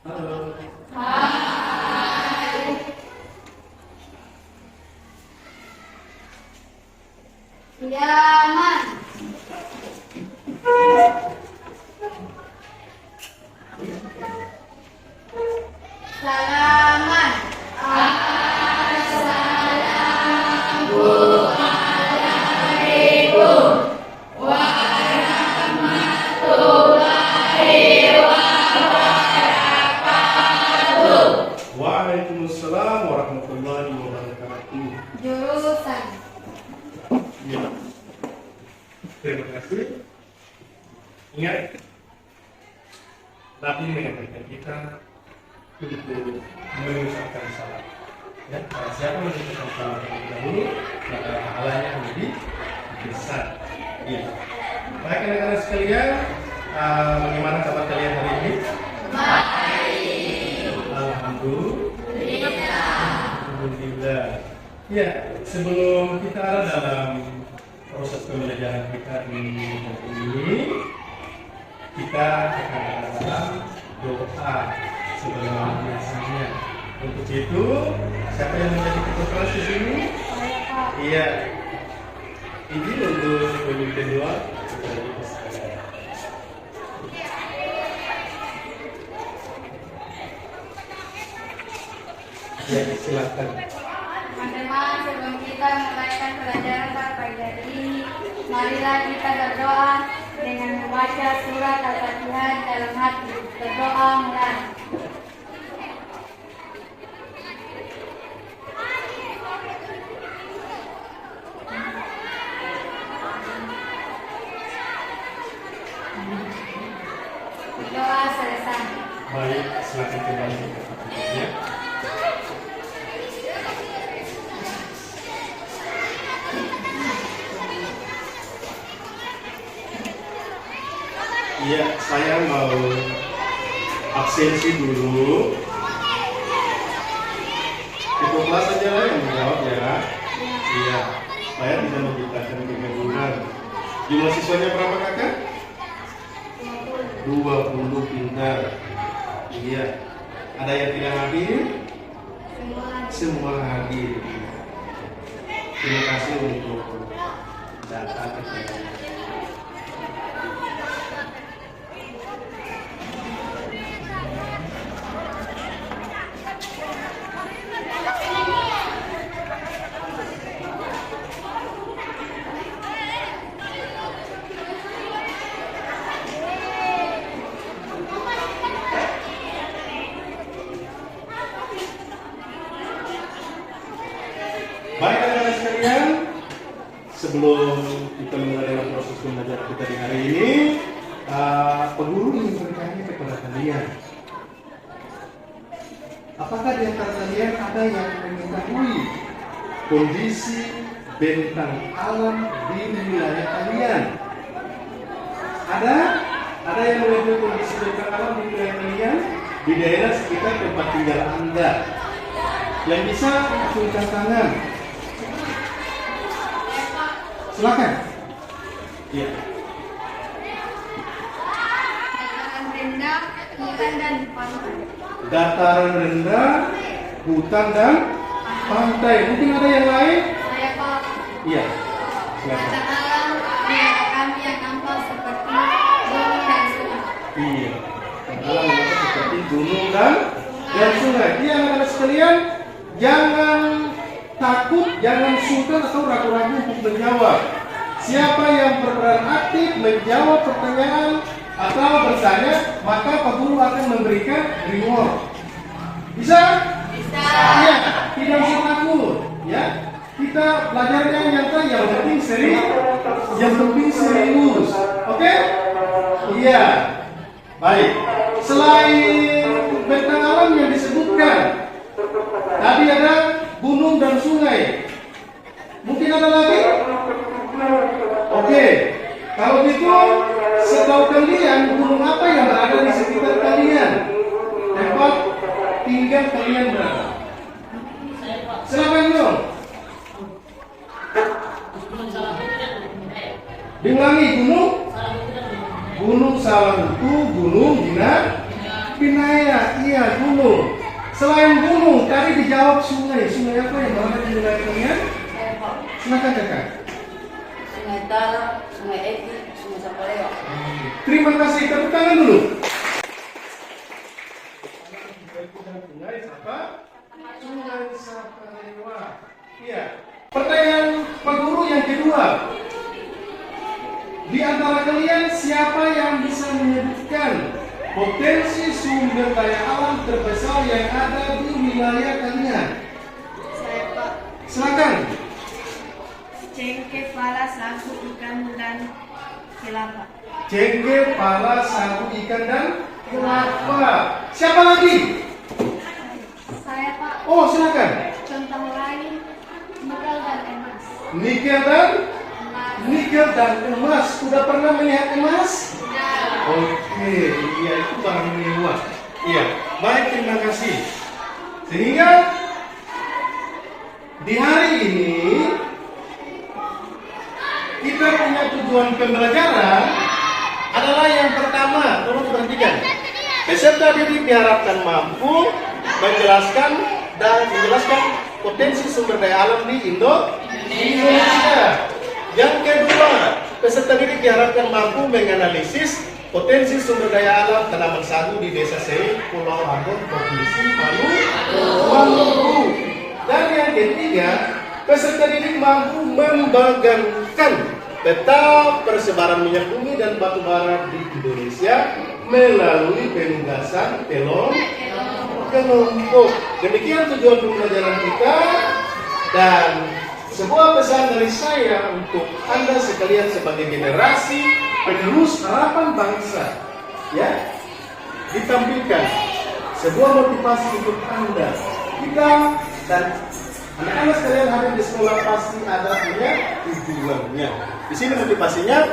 Halo. Yaman. Salaman. Waalaikumsalam warahmatullahi wabarakatuh. Jurusan. Ya. Terima kasih. Ingat, Nabi mengajarkan kita untuk mengucapkan salam. Ya, kalau siapa mengucapkan salam terlebih dahulu, maka pahalanya lebih besar. Ya. Baik anak-anak sekalian, bagaimana kabar kalian hari ini? Alhamdulillah. Ya, sebelum kita dalam proses pembelajaran kita di hari ini, kita akan dalam doa sebelum biasanya. Untuk itu, siapa yang menjadi ketua kelas di sini? Iya. Izin untuk memimpin doa. Ya, silakan. Teman-teman, sebelum kita mulaikan pelajaran pada pagi hari ini, marilah kita berdoa dengan membaca surat Al-Fatihah dalam hati. Berdoa mulai. Berdoa selesai. Baik, silakan kembali ke tempatnya. Iya, saya mau absensi dulu. Ketua kelas saja lah yang menjawab ya. Iya, saya bisa menciptakan kegaduhan. Jumlah siswanya berapa kakak? 20 pintar. Iya. Ada yang tidak hadir? Semua hadir. Terima kasih untuk data keterangan. Baik anak-anak sekalian, sebelum kita mulai dalam proses pembelajaran kita di hari ini, pengguru ingin bertanya kepada kalian. Apakah di antara kalian ada yang mengetahui kondisi bentang alam di wilayah kalian? Ada? Ada yang mengetahui kondisi bentang alam di wilayah kalian? Di daerah sekitar tempat tinggal Anda. Yang bisa acungkan tangan. Silakan. Iya. Dataran rendah, hutan dan pantai. Dataran rendah, hutan dan pantai. Mungkin ada yang lain? Saya Pak. Iya. Silakan. Data alam yang kami yang nampak seperti gunung dan sungai. Iya. Alam yang seperti gunung dan sungai. Iya anak-anak sekalian, jangan takut, jangan sungkan atau ragu-ragu untuk menjawab. Siapa yang berperan aktif menjawab pertanyaan atau bertanya, maka Pak Guru akan memberikan reward. Bisa? Bisa. Iya, tidak usah takut. Ya, kita belajarnya yang penting serius. Oke? Iya. Baik. Selain bentang alam yang disebutkan, tadi ada gunung dan sungai. Mungkin ada lagi? Oke. Kalau gitu, setahu kalian gunung apa yang berada di sekitar kalian? Tempat tinggal kalian berada? Silakan dong. Diulangi, Gunung Salahutu, Gunung Pinaya, iya gunung. Selain gunung, tadi dijawab sungai. Sungai apa yang berada di wilayah kalian? Silakan kakak. Sungai Tara, Sungai Eki, Sungai Sapalewa. Terima kasih, tepuk tangan dulu. Sungai apa? Sungai Sapalewa. Iya. Pertanyaan Pak Guru yang kedua. Di antara kalian siapa yang bisa menyebutkan potensi sumber daya alam terbesar yang ada di wilayah kalian? Saya Pak. Silakan. Cengkeh, pala, sagu, ikan, dan kelapa. Cengkeh, pala, sagu, ikan, dan kelapa. Siapa lagi? Saya Pak. Oh, silakan. Contoh lain, nikel dan emas. Nikel dan Emas. nikel dan emas. Sudah pernah melihat emas? Nah, Oke, iya itu barang mewah. Iya, baik, terima kasih. Sehingga di hari ini kita punya tujuan pembelajaran adalah yang pertama, tolong perhatikan. Peserta didik diharapkan mampu menjelaskan potensi sumber daya alam di Indonesia. Yang kedua, peserta didik diharapkan mampu menganalisis potensi sumber daya alam tanaman sagu di Desa Sei, Pulau Ambon, Provinsi Maluku. Dan yang ketiga, peserta didik mampu membanggakan peta persebaran minyak bumi dan batu bara di Indonesia melalui penugasan kelompok. Demikian tujuan pembelajaran kita, dan sebuah pesan dari saya untuk Anda sekalian sebagai generasi penerus harapan bangsa, ya, ditampilkan sebuah motivasi untuk Anda. Kita dan anak-anak sekalian hadir di sekolah pasti ada punya tujuannya. Di sini motivasinya,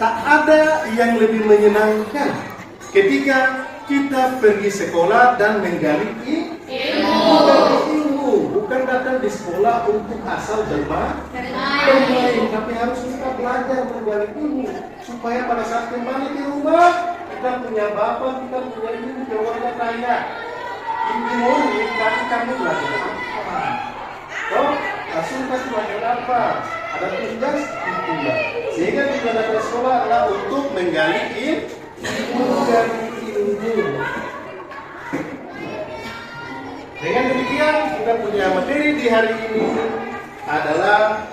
tak ada yang lebih menyenangkan ketika kita pergi sekolah dan menggali ilmu. Bukan datang di sekolah untuk asal bermain, tapi harus kita belajar menggali ilmu supaya pada saat kembali di rumah kita punya bapak, kita punya ibu, keluarga kaya. Ibu tapi kamu belajar apa? Oh, langsung kasih belajar apa? Ada tugas, itulah. Sehingga kita datang ke sekolah adalah untuk menggali ilmu. Dengan demikian kita punya materi di hari ini adalah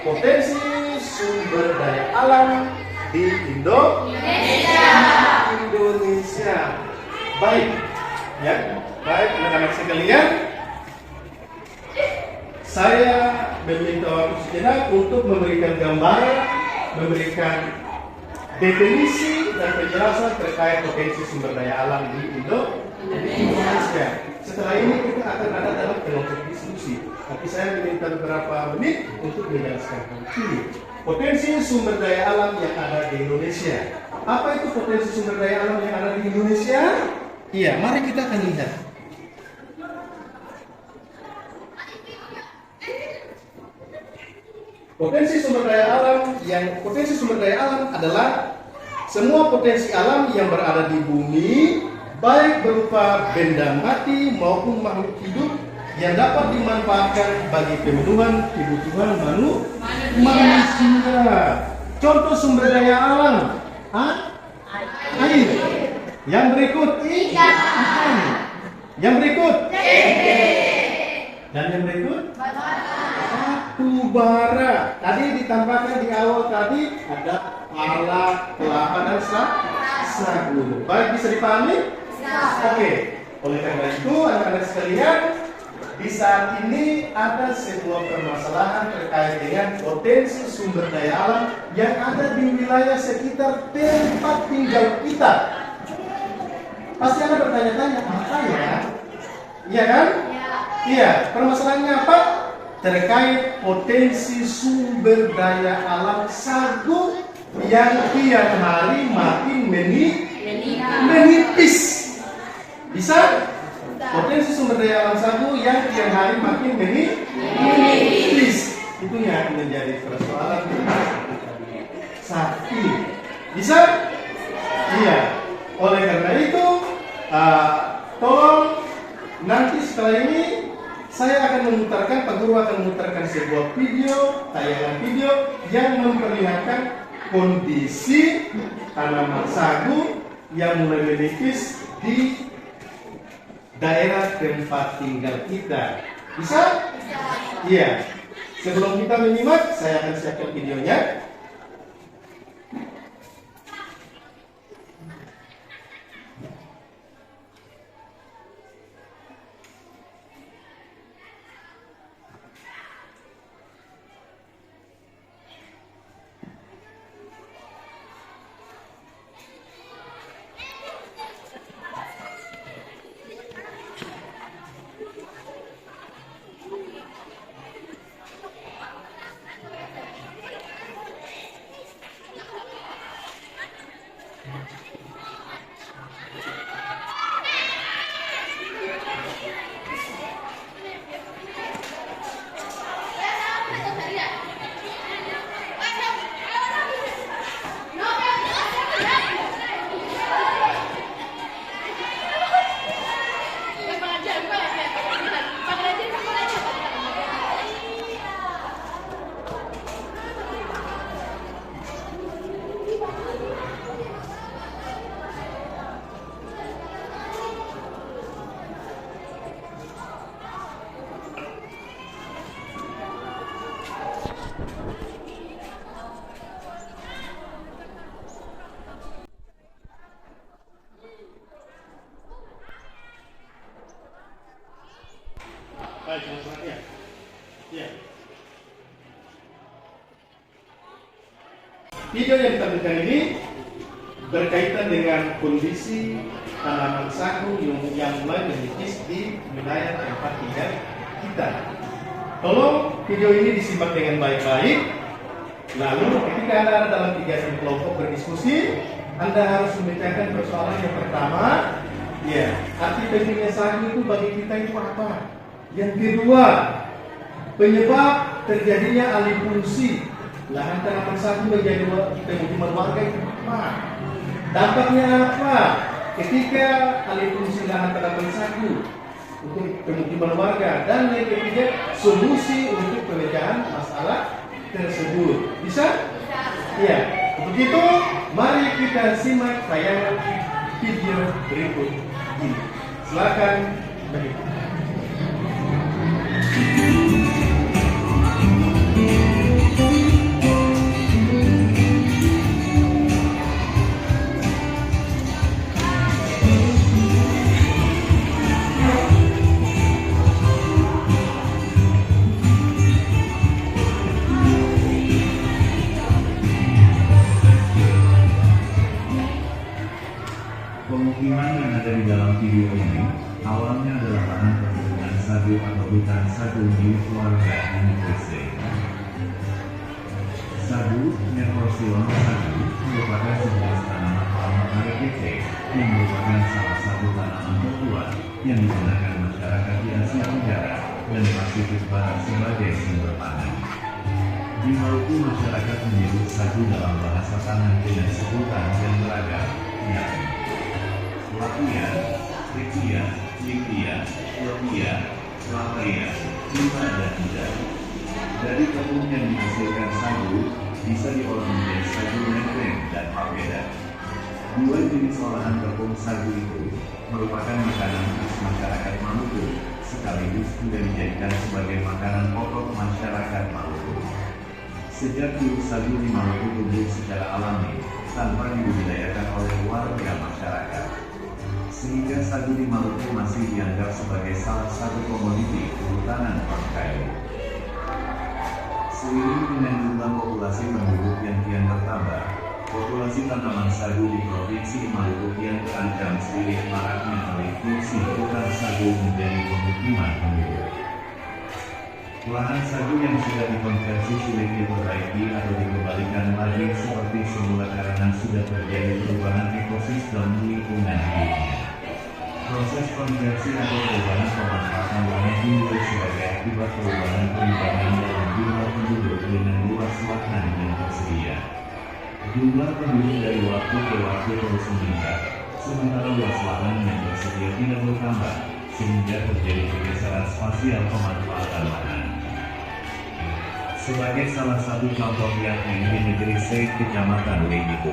potensi sumber daya alam di Indonesia. Baik, ya, baik anak-anak sekalian. Saya meminta waktu sejenak untuk memberikan gambaran, memberikan definisi dan penjelasan terkait potensi sumber daya alam di Indonesia. Setelah ini kita akan ada dalam kelompok diskusi. Tapi saya meminta beberapa menit untuk menjelaskan ini. Potensi sumber daya alam yang ada di Indonesia. Apa itu potensi sumber daya alam yang ada di Indonesia? Iya, mari kita akan lihat. Potensi sumber daya alam adalah semua potensi alam yang berada di bumi, baik berupa benda mati maupun makhluk hidup yang dapat dimanfaatkan bagi pemenuhan kebutuhan manusia. Contoh sumber daya alam, air. Yang berikut ikan. Yang berikut dan yang berikut batu bara. Tadi ditambahkan di awal tadi ada pala, kelapa dan sagu. Baik, bisa dipahami? Oke. Oleh karena itu anak-anak sekalian, di saat ini ada sebuah permasalahan terkait dengan potensi sumber daya alam yang ada di wilayah sekitar tempat tinggal kita. Pasti Anda bertanya-tanya, apa ya? Iya kan? Iya, permasalahannya apa? Terkait potensi sumber daya alam sagu yang tiap hari makin menipis. Bisa? Potensi sumber daya alam sagu yang tiap hari makin menipis. Itu yang menjadi persoalan sapi. Bisa? Iya. Tolong nanti setelah ini saya akan memutarkan, Pak Guru akan memutarkan sebuah video, tayangan video yang memperlihatkan kondisi tanaman sagu yang mulai menipis di daerah tempat tinggal kita. Bisa? Iya. Sebelum kita menyimak, saya akan siapkan videonya. Baik, ya. Ya. Video yang ditampilkan ini berkaitan dengan kondisi tanaman sagu yang mulai menipis di wilayah tempat tinggal kita. Tolong video ini disimak dengan baik-baik. Lalu ketika Anda ada dalam 3 kelompok berdiskusi, Anda harus memecahkan persoalan yang pertama, ya, arti pentingnya sagu itu bagi kita itu apa? Yang kedua, penyebab terjadinya alih fungsi lahan tanaman sagu menjadi pemukiman warga itu apa? Dampaknya apa ketika alih fungsi lahan tanaman sagu untuk pemukiman warga? Dan yang ketiga, solusi untuk pemecahan masalah tersebut. Bisa? Ya. Untuk itu, mari kita simak tayangan video berikut ini. Silakan berikut. Pemukiman yang ada di dalam video ini awalnya adalah lahan perkebunan sagu atau hutan sagu milik keluarga NPC. Sagu, Nephrosilon sagu, merupakan sejenis tanaman palma variegae yang merupakan salah satu tanaman tertua yang digunakan masyarakat di Asia Tenggara dan Pasifik Barat sebagai sumber pangan. Di Maluku, masyarakat menyebut sagu dalam bahasa tanah dengan sebutan yang beragam, yakni Lapia, Rikia, Likia, Lapia, Lapaya, Lima, dan Ida. Dari tepung yang dihasilkan sagu, bisa diolah menjadi sagu nengkleng dan papeda. Dua jenis olahan tepung sagu itu merupakan makanan khas masyarakat Maluku, sekaligus juga dijadikan sebagai makanan pokok masyarakat Maluku. Sejak dulu sagu di Maluku tumbuh secara alami, tanpa dibudidayakan oleh warga masyarakat. Sehingga sagu di Maluku masih dianggap sebagai salah satu komoditi kehutanan kayu. Seiring dengan jumlah populasi penduduk yang kian bertambah, populasi tanaman sagu di Provinsi Maluku kian terancam seiring maraknya alih fungsi hutan sagu menjadi pemukiman penduduk. Lahan sagu yang sudah dikonversi sulit diperbaiki atau dikembalikan lagi seperti semula karena sudah terjadi perubahan ekosistem lingkungan hidupnya. Proses konversi atau perubahan pemanfaatan lahan timbul sebagai akibat perubahan dalam jumlah penduduk dengan luas lahan yang tersedia. Jumlah penduduk dari waktu ke waktu terus meningkat, sementara luas lahan yang tersedia tidak bertambah, sehingga terjadi pergeseran spasial pemanfaatan lahan. Sebagai salah satu contoh yakni di negeri Seit, Kecamatan Legipo,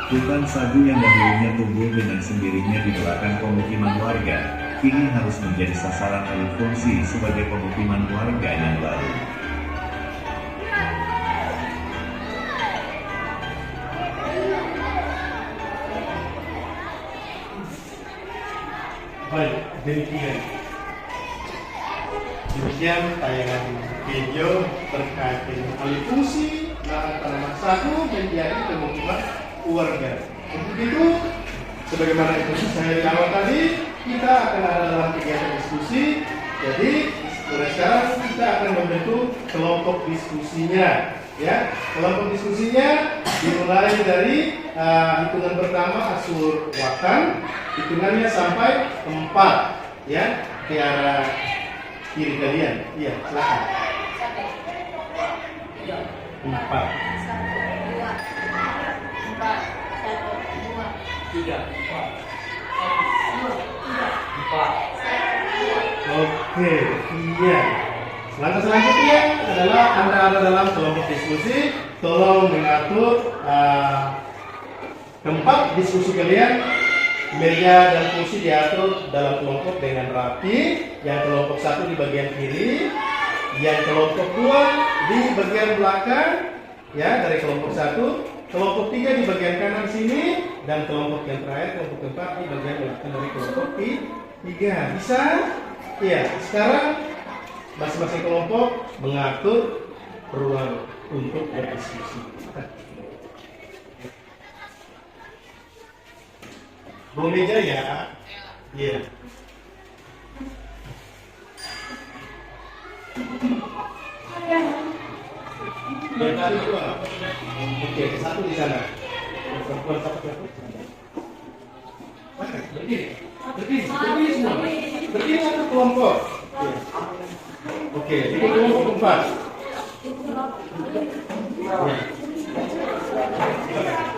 hutan sagu yang dahulunya tumbuh dengan sendirinya di belakang pemukiman warga, kini harus menjadi sasaran alih fungsi sebagai pemukiman warga yang baru. Baik, demikian tayangan video terkait dengan alih fungsi lahan tanaman sagu menjadi pemukiman warga. Untuk itu, sebagaimana itu saya di awal tadi, kita akan ada dalam kegiatan diskusi. Jadi, mulai sekarang kita akan membentuk kelompok diskusinya. Ya, kelompok diskusinya dimulai dari hitungan pertama asur watan, hitungannya sampai 4, ya, ke arah kiri kalian. Iya, silakan. 4. 4. Oke, iya. Langkah selanjutnya adalah Anda ada dalam kelompok diskusi, tolong mengatur tempat diskusi kalian, meja dan kursi diatur dalam kelompok dengan rapi. Yang kelompok 1 di bagian kiri, yang kelompok 2 di bagian belakang, ya, dari kelompok 1, kelompok 3 di bagian kanan sini, dan kelompok yang terakhir, kelompok 4 di bagian belakang dari kelompok 3. Bisa? Iya. Sekarang masing-masing kelompok mengatur ruang untuk berdiskusi. Bawa meja ya. Iya. Yang tadi dua. Oke, 1 di sana. Perempuan satu. Berdiri semua. Berdiri satu kelompok. Oke, ini kelompok 4.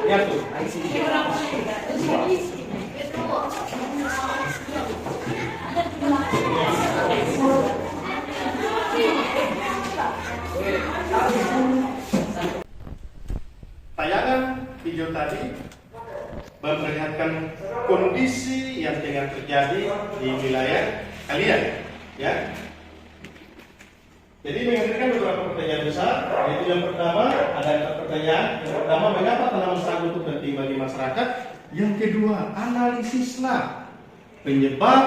Ya tuh. Tayangan video tadi memperlihatkan kondisi yang tengah terjadi di wilayah kalian, ya. Jadi menghadirkan beberapa pertanyaan besar, yaitu yang pertama ada 4 pertanyaan. Yang pertama, mengapa tanaman sagu itu penting bagi masyarakat? Yang kedua, analisislah penyebab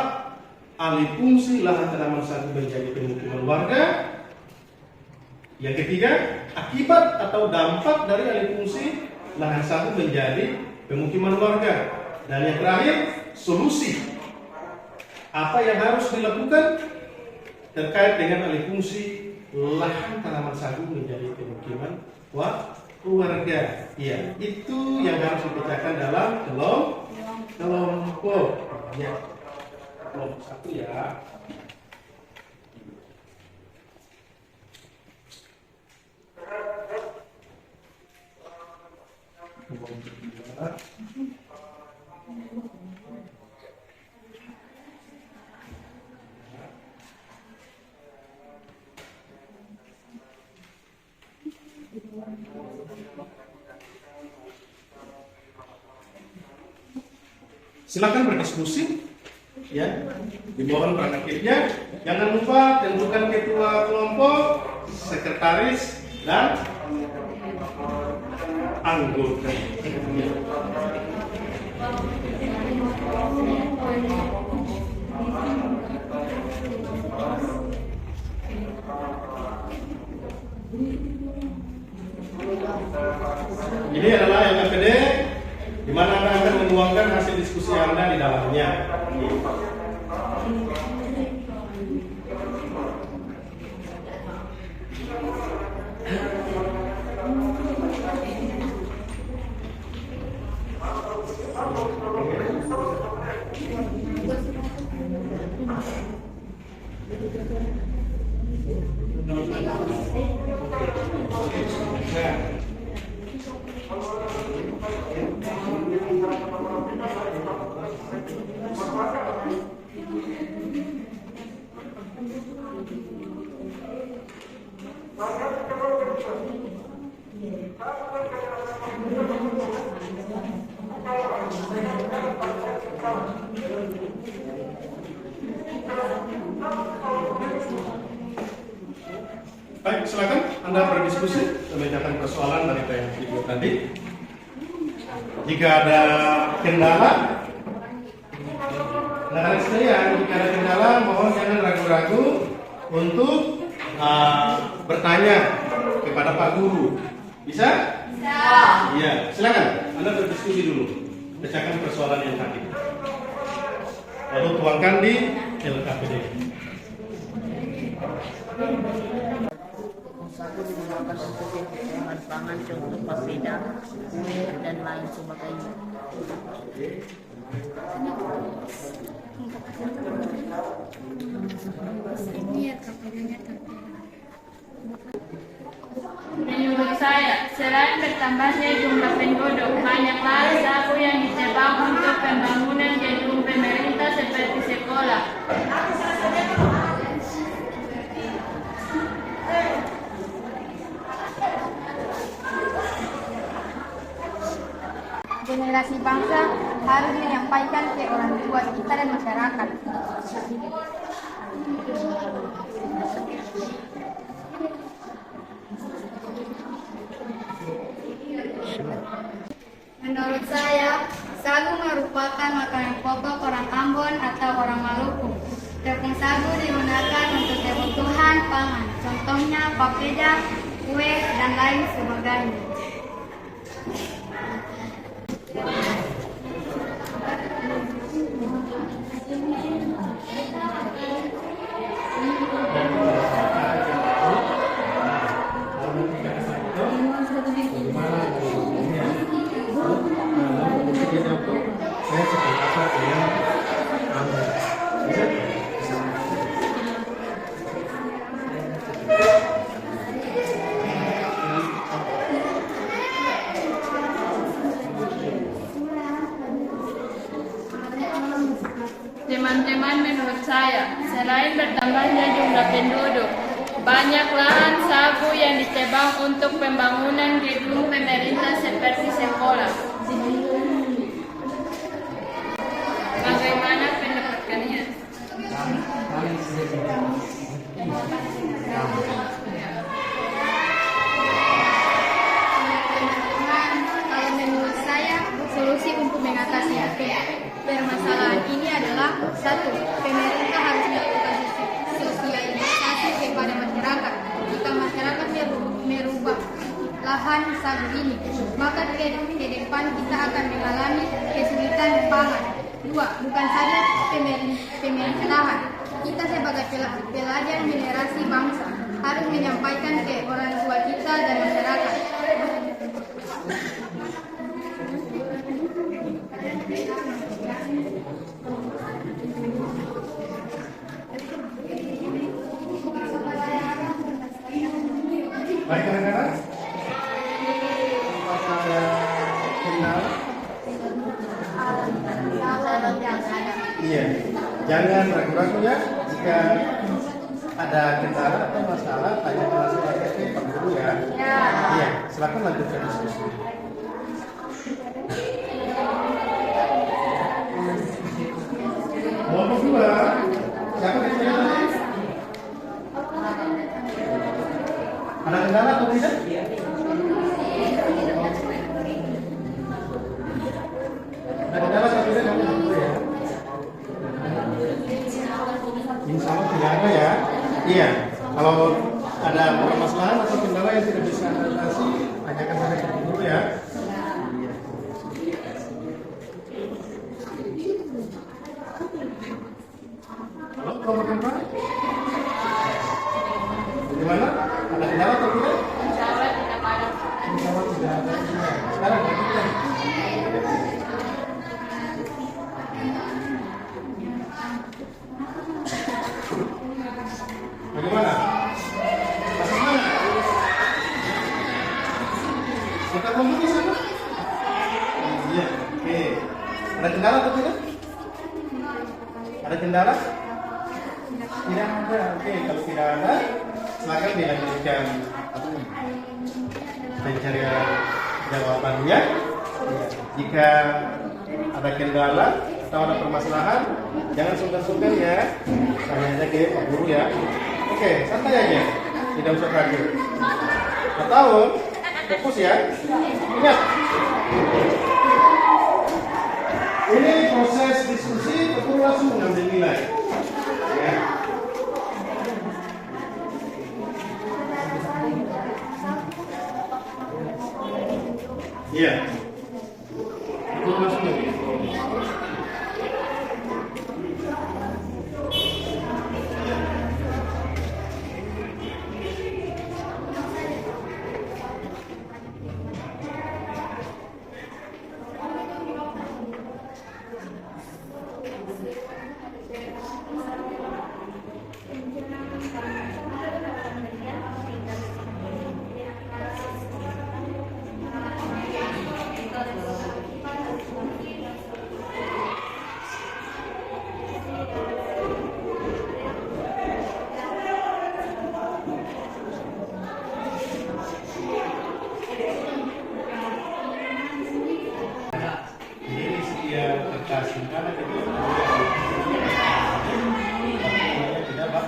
alih fungsi lahan tanaman sagu menjadi pemukiman warga. Yang ketiga, akibat atau dampak dari alih fungsi lahan sagu menjadi pemukiman warga. Dan yang terakhir, solusi. Apa yang harus dilakukan terkait dengan alih fungsi lahan tanaman sagu menjadi pemukiman warga. Iya, itu yang harus dipecahkan dalam kelompok. Ya, kelompok 1 ya. Silakan berdiskusi, ya. Dimohon peran aktifnya. Jangan lupa tentukan ketua kelompok, sekretaris, dan anggota. Ini adalah yang KPD, di mana Anda akan menuangkan hasil diskusi Anda di dalamnya. Baik, silakan Anda berdiskusi memecahkan persoalan dari yang Ibu tadi. Jika ada kendala, anak-anak sekalian, jika ada kendala, mohon jangan ragu-ragu untuk bertanya kepada Pak Guru. Bisa? Bisa. Iya, silakan. Anda berdiskusi dulu, pecahkan persoalan yang tadi. Lalu tuangkan di LKPD. Satu digunakan untuk kebutuhan pangan contoh papeda, kue dan lain sebagainya. Menurut saya, selain bertambahnya jumlah penduduk, banyaklah sabu yang ditebang untuk pembangunan gedung pemerintah seperti sekolah. Generasi bangsa harus menyampaikan ke orang tua kita dan masyarakat. Menurut saya, sagu merupakan makanan pokok orang Ambon atau orang Maluku. Tepung sagu digunakan untuk kebutuhan pangan, contohnya papeda, kue, dan lain sebagainya. Teman-teman, menurut saya, selain bertambahnya jumlah penduduk, banyak lahan sagu yang ditebang untuk pembangunan gedung pemerintah seperti sekolah. Bagaimana pendapat kalian? Kalau menurut saya, solusi untuk mengatasi permasalahan ini adalah: 1. Pemerintah harus melakukan sosialisasi kepada masyarakat. Jika masyarakat merubah lahan sagu ini, maka ke depan kita akan mengalami kesulitan pangan. 2. Bukan saja pemerintahan, kita sebagai pelajar generasi bangsa harus menyampaikan ke orang tua kita dan masyarakat. Baik, anak-anak. Apakah ada kendala? Iya, jangan ragu-ragu ya. Jika ada kendala atau masalah, tanya langsung ke Pak Guru ya. Iya, silakan lanjutkan diskusi. Mohon berdua. Siapa yang tanya? Ada kendala atau tidak? Ada kendala atau tidak? Kamu dulu ya. Insya Allah tidak ada ya. Iya. Kalau ada permasalahan atau kendala yang tidak bisa atasi, tanyakan saja ke guru ya. Halo, Prof. Pak. Bagaimana? Ada kendala atau tidak? Insya Allah tidak ada. Insya Allah tidak ada. Sekarang kita. Bagaimana? Masuk mana? Kita kelompok di sana? Iya, oke. Ada kendala atau tidak? Ada kendala? Tidak ada. Oke, kalau tidak ada, silakan dilanjutkan pencarian jawabannya. Jika ada kendala, atau ada permasalahan, jangan sungkan-sungkan ya. Tanya aja ke Pak Guru ya. Oke, santai aja, tidak usah kaget. Atau fokus ya. Ingat, ini proses diskusi tentu langsung mengambil nilai. Ya. Iya. Itu langsung ya. Ini setia kertas karena itu tidak Pak.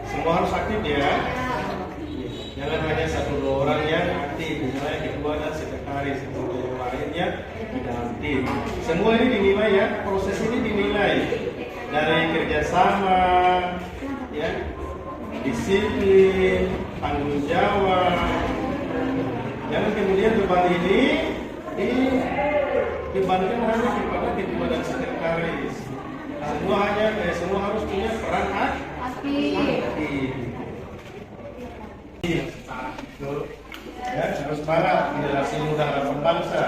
Semua harus aktif ya. Jangan hanya 1-2 orang yang aktif, misalnya ketua dan sekretaris, kemudian yang lainnya tidak aktif. Semua ini dinilai ya, proses ini dinilai dari kerjasama, ya, disiplin, tanggung jawab. Jangan kemudian beban ini dibebankan hanya kepada ketua dan sekretaris. Semua harus punya peran aktif. Ya, harus semangat, generasi muda harapan bangsa.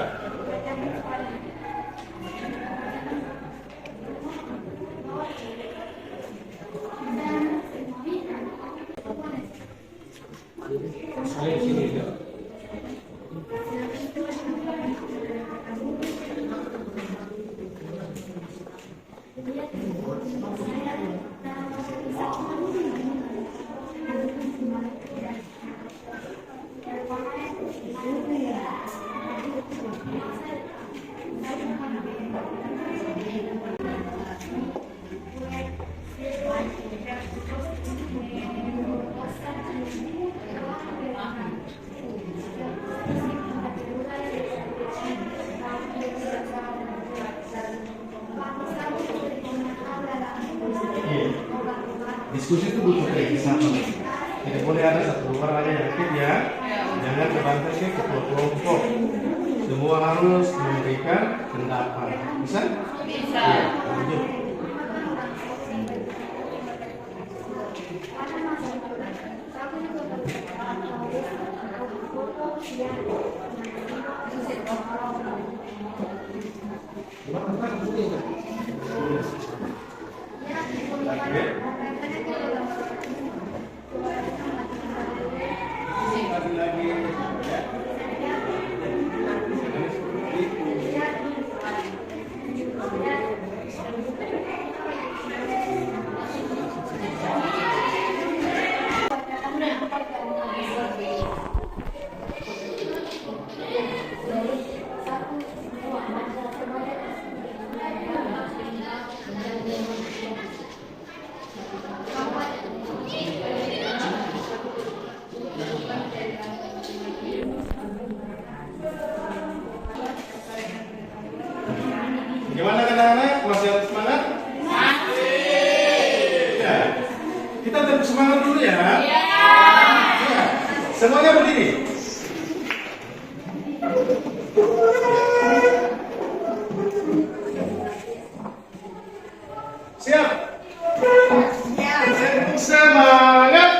Diskusi itu butuh kerjasama. Tidak boleh ada 1-2 orang aja yang aktif ya. Jangan terbatas ke ketua kelompok. Semua harus memberikan pendapat. Bisa? Bisa. Ya, lanjut. Gimana anak-anak? Masih harus semangat? Masih. Ya. Kita tetap semangat dulu ya. Iya. Ya. Semuanya berdiri. Siap? Siap. Semangat.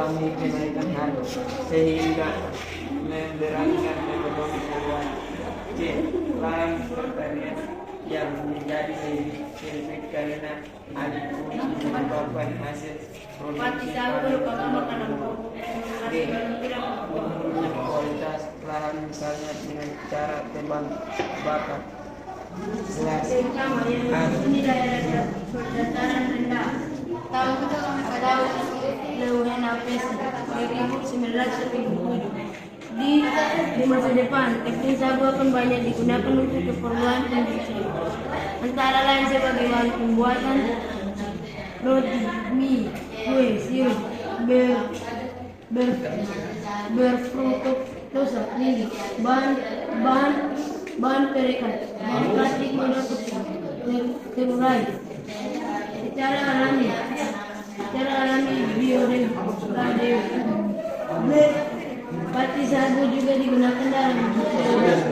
mengurangi kenaikan harga sehingga memberatkan ekonomi keuangan. C. Lahan pertanian yang menjadi lebih sulit karena alih fungsi menyebabkan hasil produksi D. Menurunnya kualitas lahan misalnya dengan cara tebang bakar. Ini daerah dataran rendah. Tahun pada Leuhen Apes 1977. Di masa depan, teknik sagu akan banyak digunakan untuk keperluan industri. Antara lain sebagai bahan pembuatan roti, mie, kue, sirup, berfruktosa tinggi, bahan perekat, bahan plastik mengandung terurai. Secara alami biodegradable. Pati sagu juga digunakan dalam kosmetik.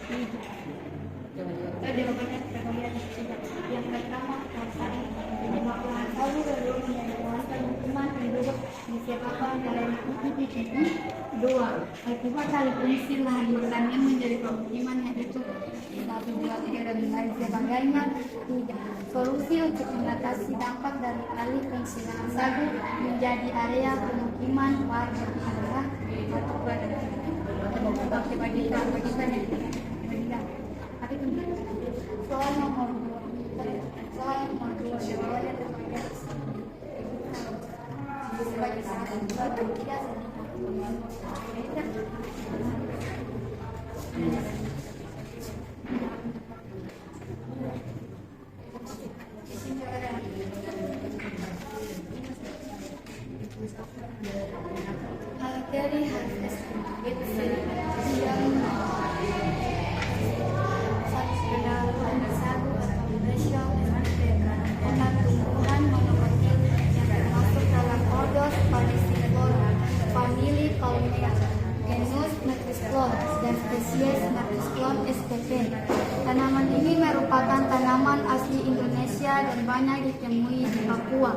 Jawabannya terkalian yang pertama kasari pemakluman sabu lalu menjelaskan hukuman penduduk disebabkan dalam dua akibat hal fungsi lahan bertanian menjadi pemukiman yang itu 1, 2, 3 dan lain sebagainya. Solusi untuk mengatasi dampak dari alih fungsi lahan sagu menjadi area pemukiman warga adalah soal nomor 2 jawabannya sebagai salah satu tidak Alteri harus tumbuhan monokotil yang termasuk dalam ordos Panisiflora, famili Palmea, genus Metrosclon dan spesies Metrosclon spp. Tanaman ini merupakan tanaman asli Indonesia dan banyak ditemui di Papua.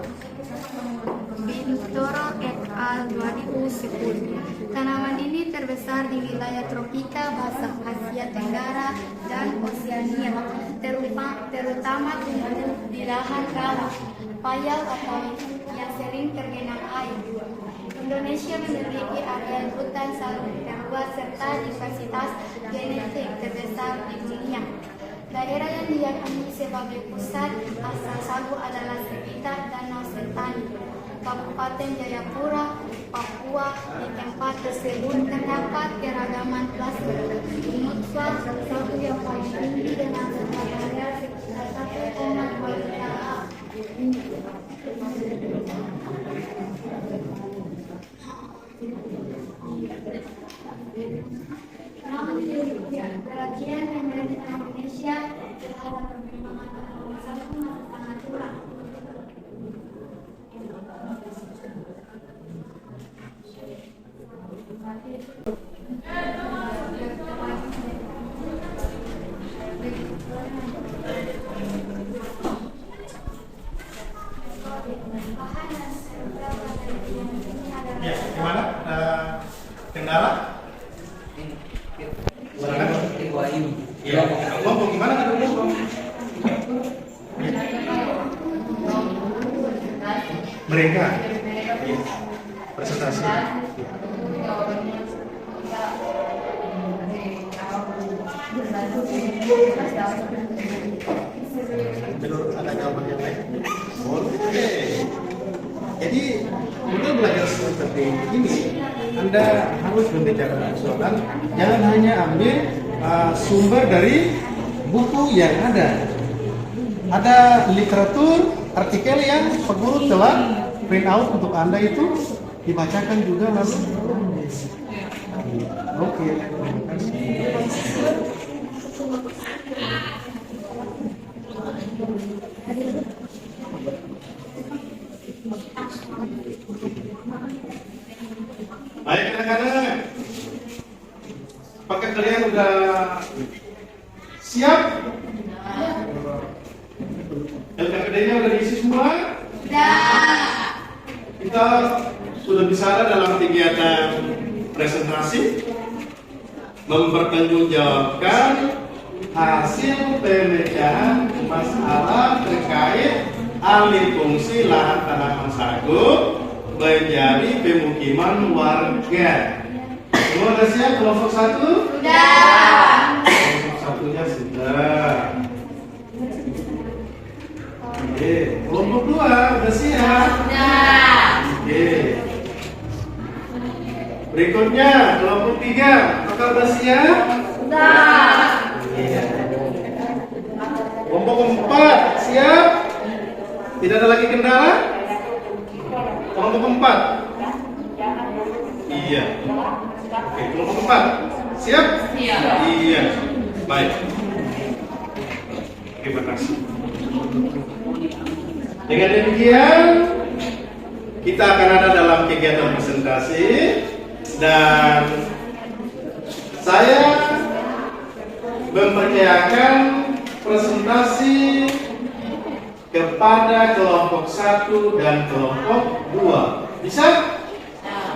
Bintoro et al. 2010. Tanaman ini terbesar di wilayah tropika basah Asia Tenggara dan Oseania, terutama tumbuh di lahan rawa, payau atau yang sering tergenang air. Indonesia memiliki area hutan sagu terluas serta diversitas genetik terbesar di dunia. Daerah yang diyakini sebagai pusat asal sagu adalah sekitar Danau Sentani, Kabupaten Jayapura, Papua. Di tempat tersebut terdapat keragaman plasma nutfah sagu yang paling tinggi dengan area sekitar 1,2 juta. Perhatian pemerintah Indonesia terhadap perkembangan tanaman sagu sangat kurang. Ya, gimana? Kendala? Iya, ngomong gimana kan dulu? Mereka presentasi. Menurut ada jawaban yang lain? Boleh. Jadi untuk belajar seperti ini, Anda harus membicarakan soal, jangan hanya ambil sumber dari buku yang ada. Ada literatur, artikel yang Pak Guru telah print out untuk Anda itu dibacakan juga lalu. Oke, terima kasih. Baik rekan-rekan, apakah kalian sudah siap? LKPD-nya sudah diisi semua? Sudah. Kita sudah bicara dalam kegiatan presentasi, mempertanggungjawabkan hasil pemecahan masalah terkait alih fungsi lahan tanaman sagu menjadi pemukiman warga. Semua sudah siap? Kelompok 1? Sudah. Kelompok 1-nya sudah. Oke. Kelompok 2 sudah siap? Sudah. Oke. Berikutnya kelompok 3, apakah sudah siap? Sudah. Kelompok 4 siap? Tidak ada lagi kendala? Kelompok 4? Iya. Oke, kelompok 4 siap? Siap. Iya. Baik. Terima kasih. Dengan demikian kita akan ada dalam kegiatan presentasi dan saya mempercayakan presentasi kepada kelompok 1 dan kelompok 2. Bisa?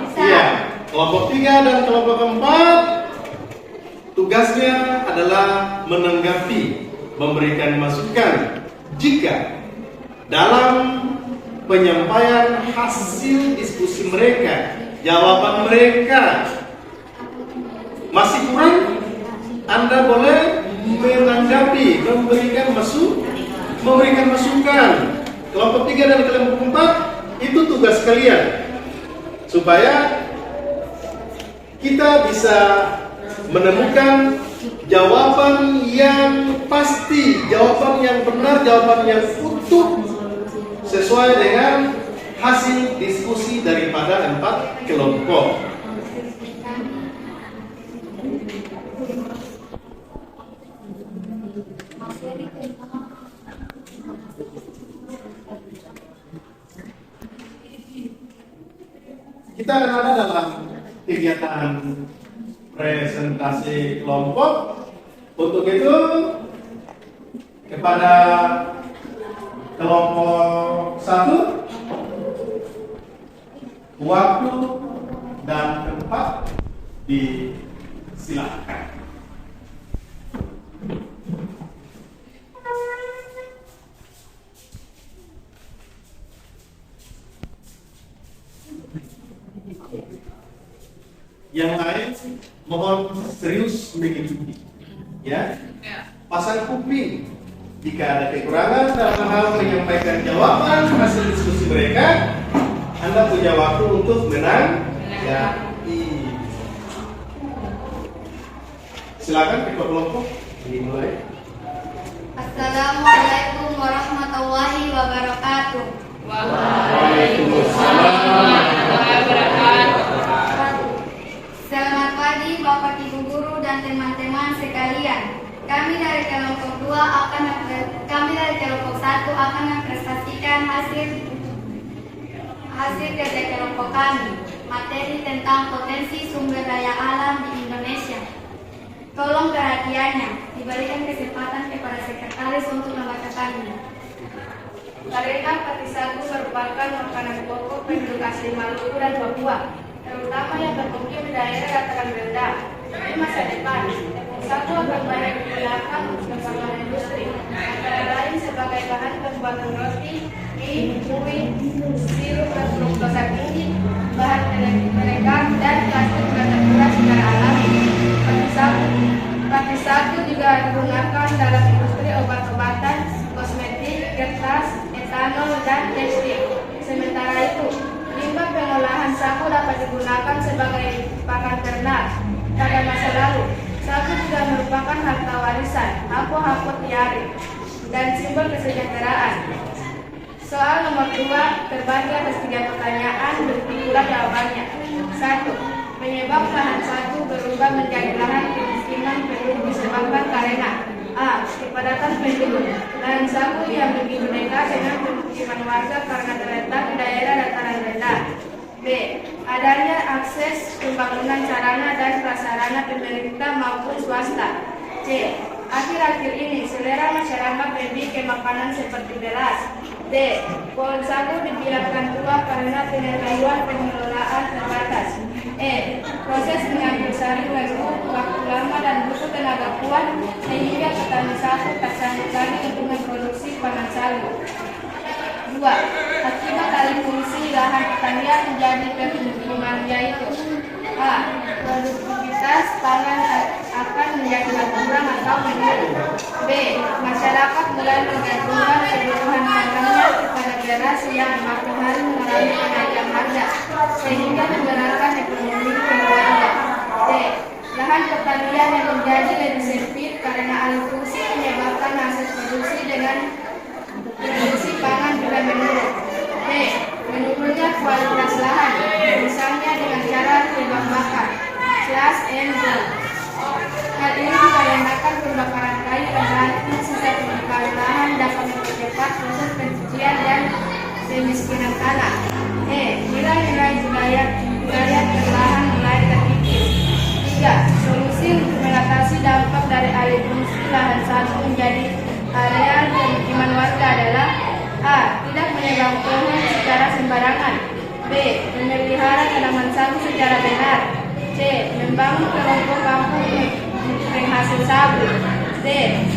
Bisa. Iya. Kelompok 3 dan kelompok 4 tugasnya adalah menanggapi, memberikan masukan jika dalam penyampaian hasil diskusi mereka, jawaban mereka masih kurang, Anda boleh menanggapi, memberikan masukan. Kelompok 3 dan kelompok 4 itu tugas kalian supaya kita bisa menemukan jawaban yang pasti, jawaban yang benar, jawaban yang utuh sesuai dengan hasil diskusi daripada 4 kelompok. Kita akan ada dalam kegiatan presentasi kelompok. Untuk itu kepada kelompok 1 waktu dan tempat disilakan. Yang lain mohon serius mengikuti, ya. Pasang kuping jika ada kekurangan dalam hal menyampaikan jawaban hasil diskusi mereka. Anda punya waktu untuk menanggapi. Silakan ketua kelompok dimulai. Assalamualaikum warahmatullahi wabarakatuh. Waalaikumsalam warahmatullahi wabarakatuh. Selamat pagi Bapak Ibu guru dan teman-teman sekalian. Kami dari kelompok 1 akan mempresentasikan hasil kerja kelompok kami, materi tentang potensi sumber daya alam di Indonesia. Tolong perhatiannya, diberikan kesempatan kepada sekretaris untuk membacakannya. Karena Patisatu merupakan makanan pokok penduduk asli Maluku dan Papua, terutama yang bermukim di daerah dataran rendah. Di masa depan, tepung sagu akan banyak digunakan untuk keperluan industri, antara lain sebagai bahan pembuatan roti, mie, kue, sirup berglukosa tinggi, bahan perekat, dan plastik bertekstur secara alami. Patisatu juga digunakan dalam industri obat-obatan, kosmetik, kertas, etanol, dan tekstil. Sementara itu, limbah pengolahan sagu dapat digunakan sebagai pakan ternak. Pada masa lalu, sagu juga merupakan harta warisan, hapus tiari, dan simbol kesejahteraan. Soal nomor 2 terbagi atas 3 pertanyaan, berikut pula jawabannya. 1. Penyebab lahan sagu berubah menjadi lahan kemiskinan penduduk disebabkan karena A. Kepadatan penduduk. Lahan sagu yang begitu dekat dengan pemukiman warga karena terletak di daerah dataran rendah. B. Adanya akses pembangunan sarana dan prasarana pemerintah maupun swasta. C. Akhir-akhir ini selera masyarakat lebih ke makanan seperti beras. D. Pohon sagu dibiarkan tua karena pengetahuan pengelolaan terbatas. E. Proses mengambil sari perlu waktu lama dan butuh tenaga kuat sehingga petani sagu tak sanggup lagi untuk memproduksi panen sagu. 2. Akibat alih fungsi lahan pertanian menjadi permukiman, yaitu A. Produktivitas pangan akan menjadi berkurang atau menurun. B. Masyarakat mulai menggantungkan kebutuhan makanannya kepada beras yang makin hari mengalami kenaikan harga, sehingga menggerakkan ekonomi keluarga. D. Lahan pertanian yang menjadi lebih sempit karena alih fungsi menyebabkan hasil produksi dengan produksi pangan juga menurun. D. Menurunnya kualitas lahan, misalnya dengan cara tebang bakar /NG. Hal ini dikarenakan pembakaran kayu dan ranting sisa pembakaran lahan dapat mempercepat proses pencucian dan kemiskinan tanah. E. Nilai-nilai budaya berlahan mulai terkikis. 3. Solusi untuk mengatasi dampak dari alih fungsi B. Memelihara tanaman sagu secara benar. C. Membangun kelompok kampung penghasil sagu. D.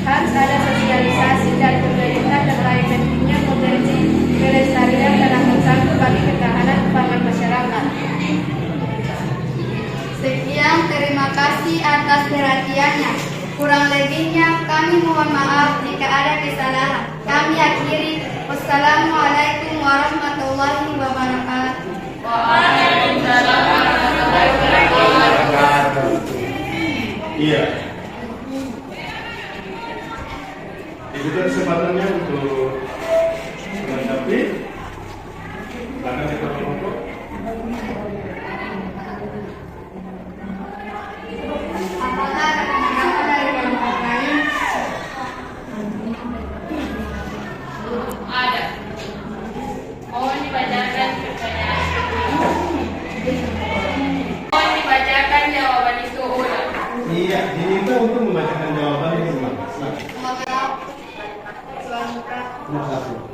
Harus ada sosialisasi dan pemerintah terkait pentingnya potensi pelestarian tanaman sagu bagi ketahanan pangan masyarakat. Sekian, terima kasih atas perhatiannya. Kurang lebihnya kami mohon maaf jika ada kesalahan. Kami akhiri. Wassalamualaikum warahmatullahi wabarakatuh. Waalaikumsalam warahmatullahi wabarakatuh. Iya. Itu kesempatannya untuk menanggapi. Silakan kelompok. Apakah ada tanggapan dari kelompok lain? Ada. Mohon dibacakan pertanyaan. Mohon dibacakan jawaban itu ulang. Iya, diminta untuk membacakan jawaban yang ulang. Maaf. Selanjutnya. Nomor 1.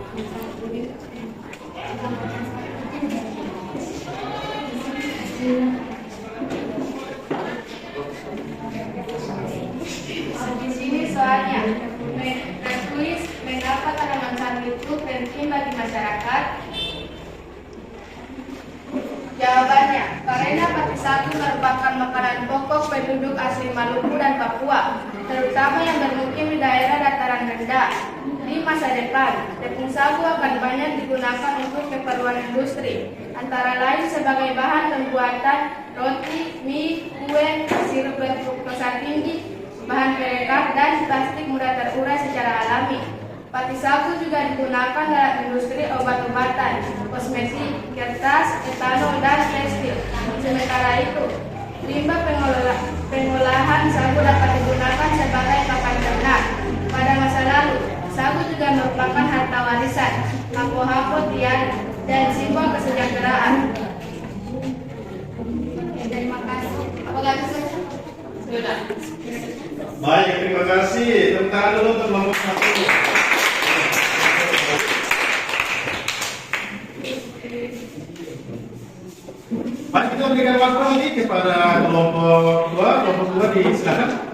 Di sini soalnya tertulis mengapa tanaman sagu itu penting bagi masyarakat. Jawabannya, karena pati sagu merupakan makanan pokok penduduk asli Maluku dan Papua, terutama yang bermukim di daerah dataran rendah. Di masa depan, tepung sagu akan banyak digunakan untuk keperluan industri, antara lain sebagai bahan pembuatan roti, mie, kue, sirup berfruktosa tinggi, bahan pelengkap, dan plastik mudah terurai secara alami. Pati sagu juga digunakan dalam industri obat-obatan, kosmetik, kertas, etanol, dan tekstil. Sementara itu, limbah pengolahan sagu dapat digunakan sebagai pakan ternak. Pada masa lalu, sagu juga merupakan harta warisan, hako-hako tiada, dan simbol kesejahteraan. Terima kasih. Apakah bisa? Sudah. Baik, terima kasih. Tepuk tangan dulu untuk nomor 1. Baik, kita berikan waktu lagi kepada kelompok 2. Kelompok 2 disilakan.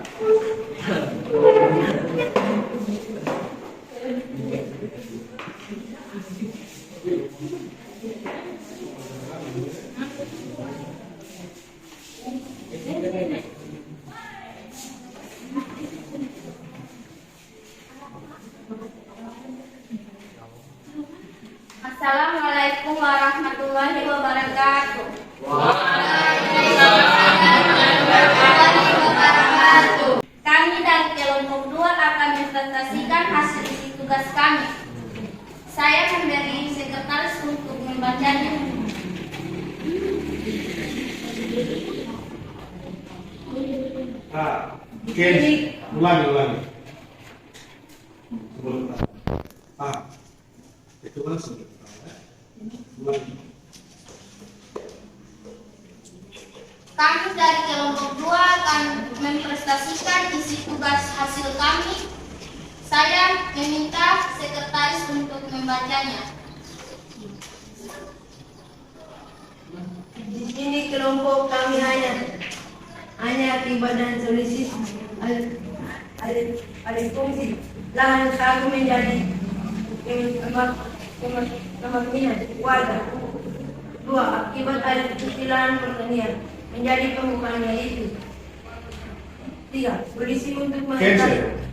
Assalamualaikum warahmatullahi wabarakatuh. Kami dari kelompok 2 akan mempresentasikan hasil isi tugas kami. Saya memberi sekretaris untuk membacanya. Ulangi. Itu kan sebelum. Ulangi. Kami dari kelompok 2 akan mempresentasikan isi tugas hasil kami. Saya meminta sekretaris untuk membacanya. Di sini kelompok kami hanya akibat dan solusi alih fungsi lahan sagu menjadi kemakmuran warga. 2. Akibat alih fungsi lahan pertanian menjadi pembukaannya itu. 3. Polisi untuk mengatasi.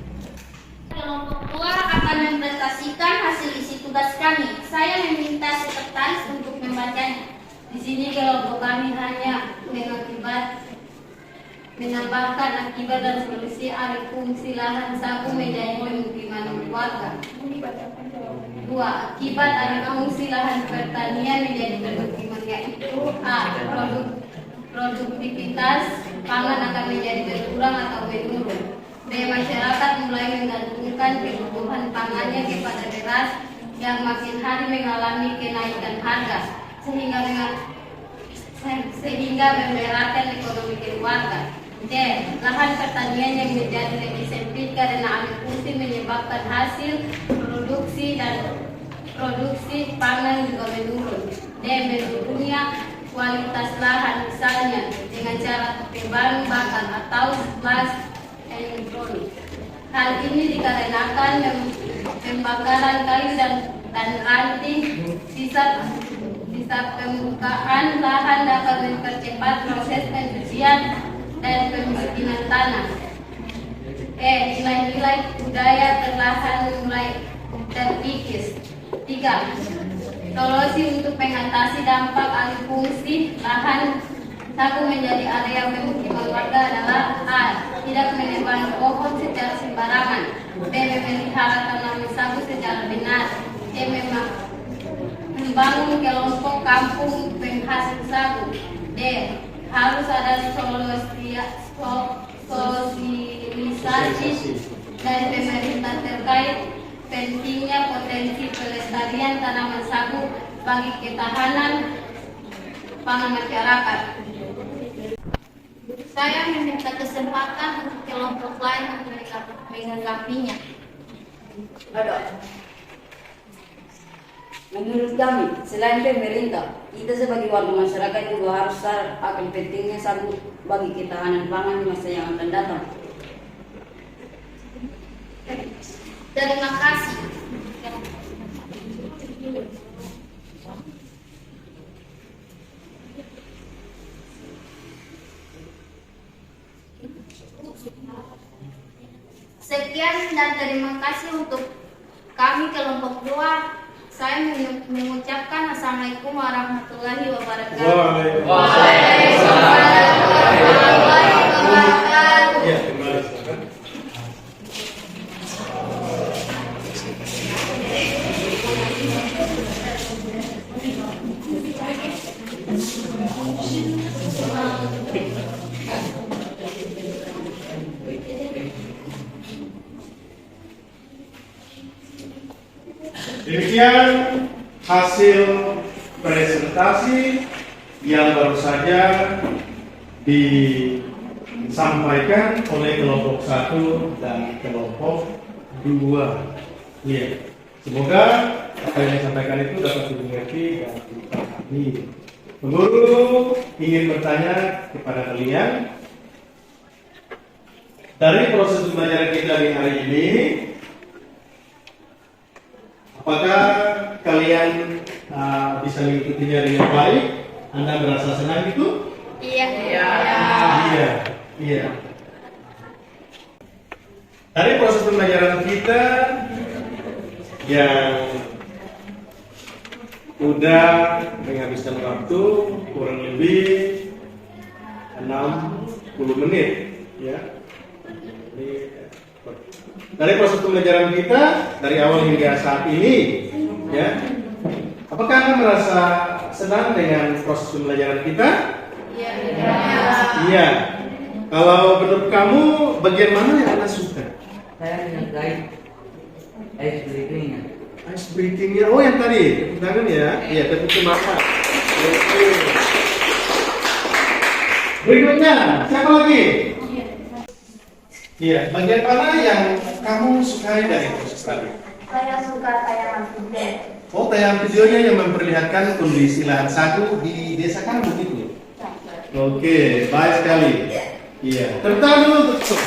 Kelompok 2 akan mempresentasikan hasil isi tugas kami. Saya meminta sekretaris untuk membacanya. Di sini kelompok kami hanya menambahkan akibat dan solusi alih fungsi lahan sagu menjadi pemukiman warga. 2. Akibat alih fungsi lahan pertanian menjadi pemukiman yaitu A. Produktivitas pangan akan menjadi berkurang atau menurun. B. Masyarakat mulai menggantungkan kebutuhan pangannya kepada beras yang makin hari mengalami kenaikan harga sehingga memberatkan ekonomi keluarga. C. Lahan pertanian yang menjadi lebih sempit karena alih fungsi menyebabkan hasil produksi pangan juga menurun. dan menurunnya kualitas lahan, misalnya dengan cara tebalan bakar atau blast elektronik. Hal ini dikarenakan pembakaran kayu dan ranting sisa permukaan lahan dapat mempercepat proses pencucian dan pembibitan tanah. Nilai-nilai budaya perlahan mulai terkikis. 3. Solusi untuk mengatasi dampak alih fungsi lahan sagu menjadi area pemukiman warga adalah A. Tidak menebang pohon secara sembarangan, B. Memelihara tanaman sagu secara benar, C. Membangun kelompok kampung penghasil sagu, D. Harus ada sosialisasi dari pemerintah terkait pentingnya potensi pelestarian tanaman sagu bagi ketahanan pangan masyarakat. Saya meminta kesempatan untuk kelompok lain untuk menanggapinya. Menurut kami, selain pemerintah, kita sebagai warga masyarakat juga harus sadar akan pentingnya sagu bagi ketahanan pangan di masa yang akan datang. Terima kasih. Sekian dan terima kasih untuk kami kelompok 2. Saya mengucapkan Assalamualaikum warahmatullahi wabarakatuh. Waalaikumsalam warahmatullahi wabarakatuh. Ya, terima kasih. Demikian hasil presentasi yang baru saja disampaikan oleh kelompok 1 dan kelompok 2. Ya, semoga apa yang disampaikan itu dapat dimengerti dan dipahami. Guru ingin bertanya kepada kalian, dari proses pembelajaran kita di hari ini, apakah kalian bisa mengikutinya dengan baik? Anda merasa senang itu? Iya. Iya. Dari proses pembelajaran kita yang udah menghabiskan waktu kurang lebih 60 menit, ya. Dari proses pembelajaran kita dari awal hingga saat ini, ya, apakah Anda merasa senang dengan proses pembelajaran kita? Iya. Kalau menurut kamu, bagian mana yang Anda suka? Saya menyukai ice breathing-nya. Ice breathing-nya, oh yang tadi, tepuk tangan ya. Iya, tepuk mata. Oke. Berikutnya, siapa lagi? Iya, bagian mana yang kamu sukai dari proses tadi? Saya suka tayangan video. Oh, tayangan videonya yang memperlihatkan kondisi lahan sagu di desa kamu gitu. Oke, baik sekali. Iya, tepuk tangan dulu untuk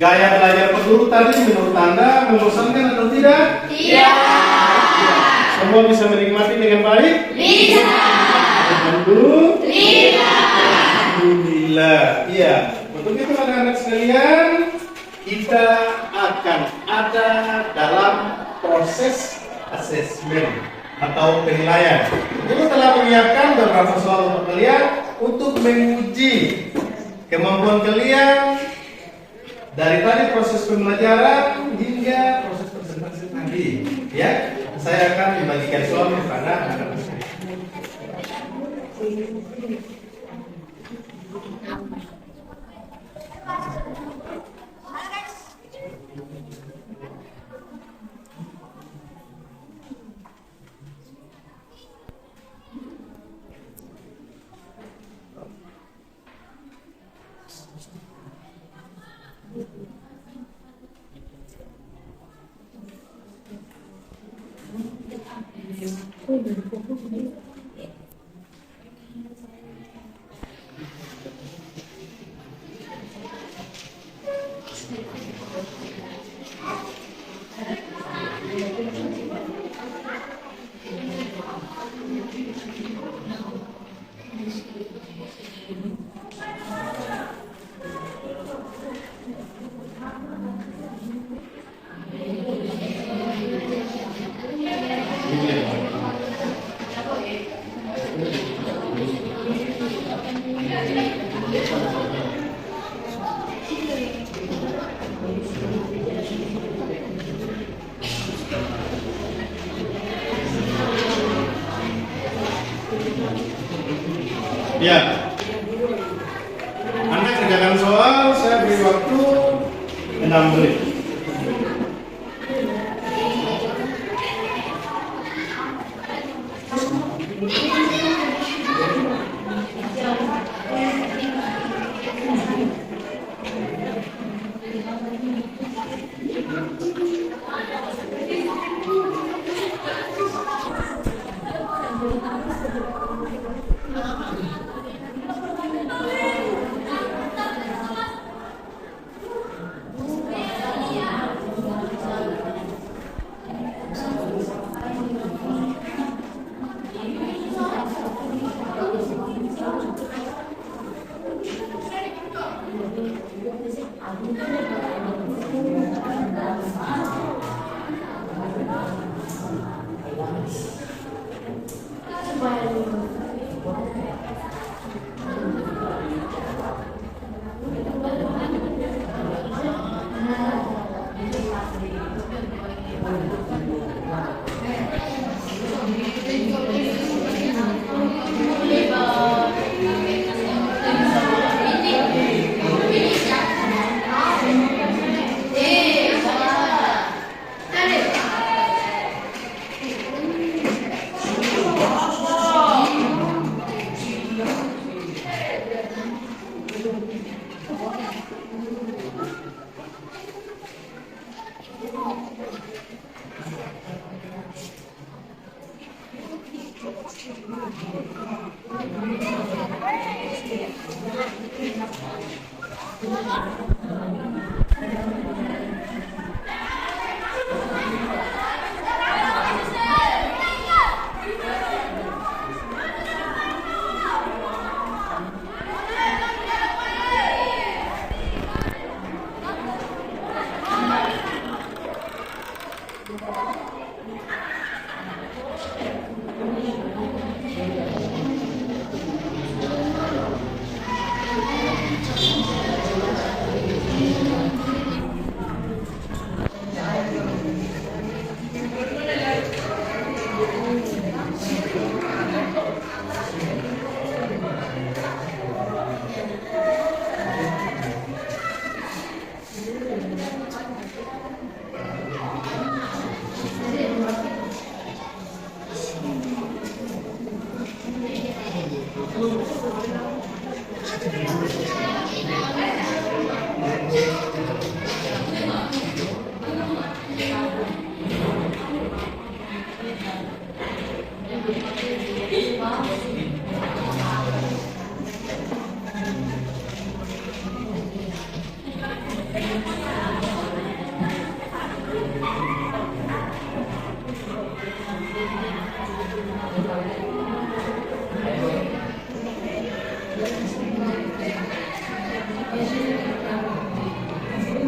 gaya belajar Pak Guru tadi menurut Anda membosankan atau tidak? Iya. Semua bisa menikmati dengan baik? Bisa. Alhamdulillah. Iya. Untuk itu anak-anak sekalian, kita akan ada dalam proses asesmen atau penilaian. Kita telah menyiapkan beberapa soal untuk kalian untuk menguji kemampuan kalian dari tadi proses pembelajaran hingga proses presentasi tadi. Ya, saya akan membagikan soal kepada anak-anak sekalian. Ya, Anda kerjakan soal, saya beri waktu 6 menit.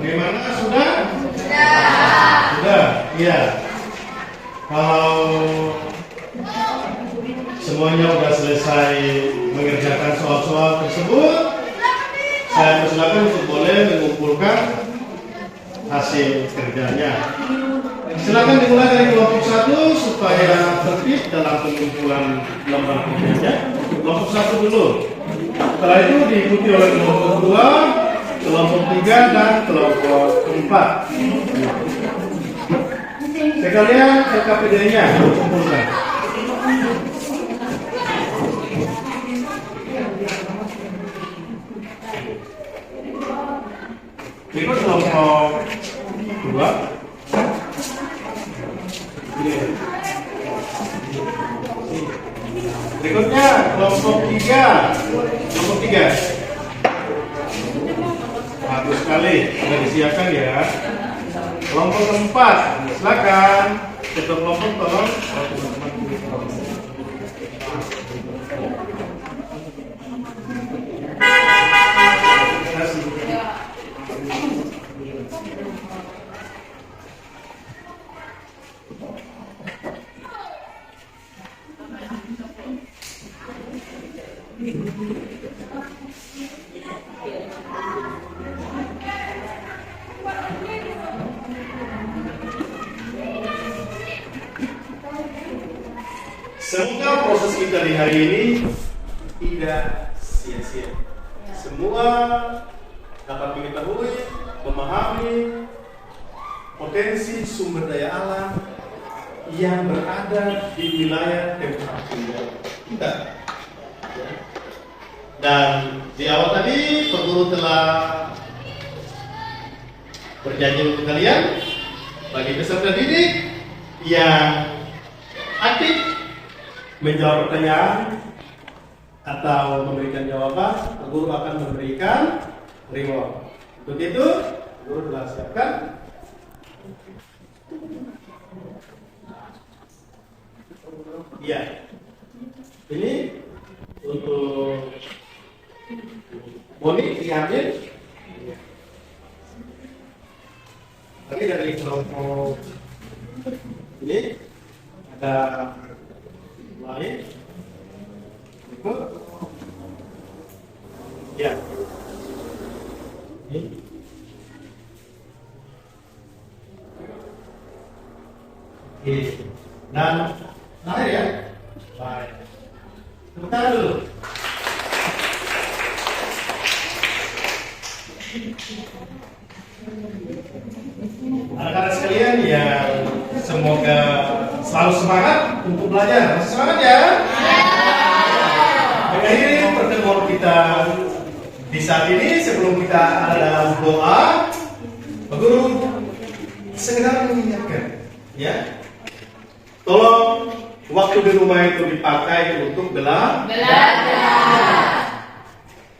Bagaimana? Sudah? Sudah, iya. Kalau semuanya sudah selesai mengerjakan soal-soal tersebut, saya persilakan untuk boleh mengumpulkan hasil kerjanya. Silakan dimulai dari kelompok 1 supaya tertib dalam pengumpulan lembar kerjanya. Kelompok 1 dulu. Setelah itu diikuti oleh kelompok 2, kelompok 3 dan kelompok 4. Sekalian LKPD-nya kumpulkan. Berikut kelompok 2. Berikutnya kelompok 3. Kelompok 3. Bagus sekali, sudah disiapkan ya. Kelompok 4, silakan. Ketua kelompok tolong. Semoga proses kita di hari ini tidak sia-sia. Semua dapat mengetahui, memahami potensi sumber daya alam yang berada di wilayah tempat tinggal kita. Dan di awal tadi, Pak Guru telah berjanji untuk kalian bagi peserta didik yang aktif menjawab pertanyaan atau memberikan jawaban, guru akan memberikan reward. Untuk itu, guru telah siapkan ya. Ini untuk Boni diambil. Tapi dari kelompok ini ada lain, itu, ya, ini, dan lahir ya, baik, tepuk tangan dulu. Anak-anak sekalian yang semoga selalu semangat untuk belajar. Masih semangat ya? Mengakhiri pertemuan kita di saat ini, sebelum kita ada dalam doa, Pak Guru sekedar mengingatkan, ya, tolong waktu di rumah itu dipakai untuk belajar.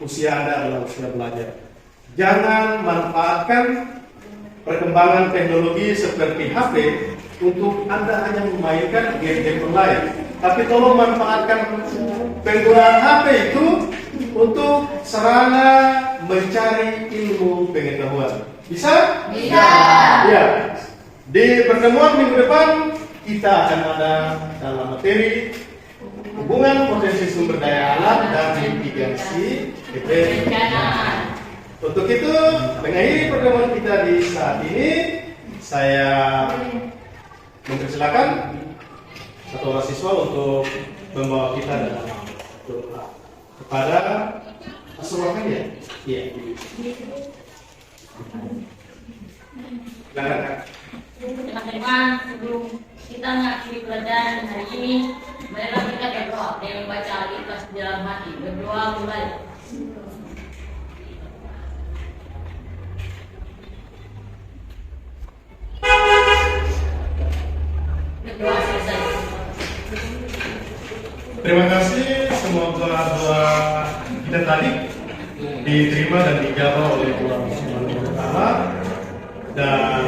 Usia Anda adalah usia belajar. Jangan manfaatkan perkembangan teknologi seperti HP untuk Anda hanya memainkan game-game online. Tapi tolong manfaatkan penggunaan HP itu untuk sarana mencari ilmu pengetahuan. Bisa? Bisa. Ya. Di pertemuan minggu depan kita akan ada dalam materi hubungan potensi sumber daya alam dan mitigasi bencana. Untuk itu, mengakhiri pertemuan kita di saat ini, saya mempersilakan ketua siswa untuk membawa kita dalam doa kepada Rasulullah ya. Iya. Silakan. Teman-teman, sebelum kita mengakhiri pelajaran hari ini, marilah kita berdoa dengan membaca Al-Ikhlas di dalam hati. Berdoa mulai. Berdoa selesai. Terima kasih, semoga doa kita tadi diterima dan dijawab oleh Allah Subhanahu wa Ta'ala. Dan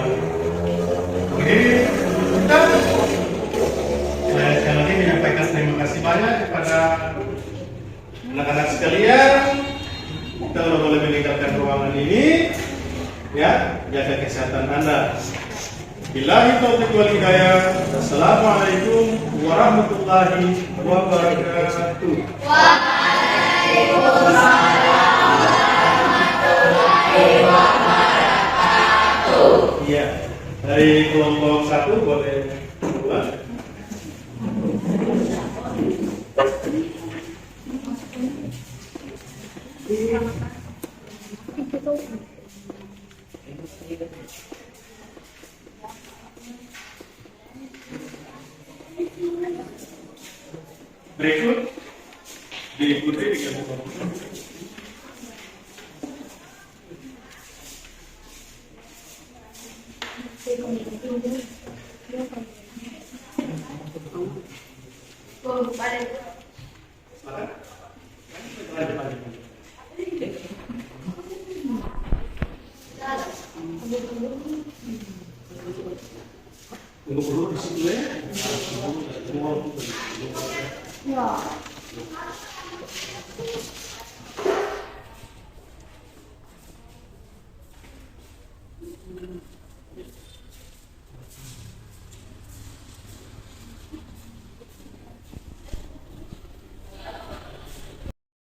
begini kita, saya sekali lagi menyampaikan terima kasih banyak kepada anak-anak sekalian. Kita sudah boleh meninggalkan ruangan ini, ya, jaga kesehatan Anda. Billahi taufiq wal hidayah. Assalamualaikum warahmatullahi wabarakatuh. Waalaikumsalam warahmatullahi wabarakatuh. Iya, dari kelompok 1 boleh pulang. Berikut diikuti dengan Bapak Silakan. Tunggu dulu di situ ya. Semua.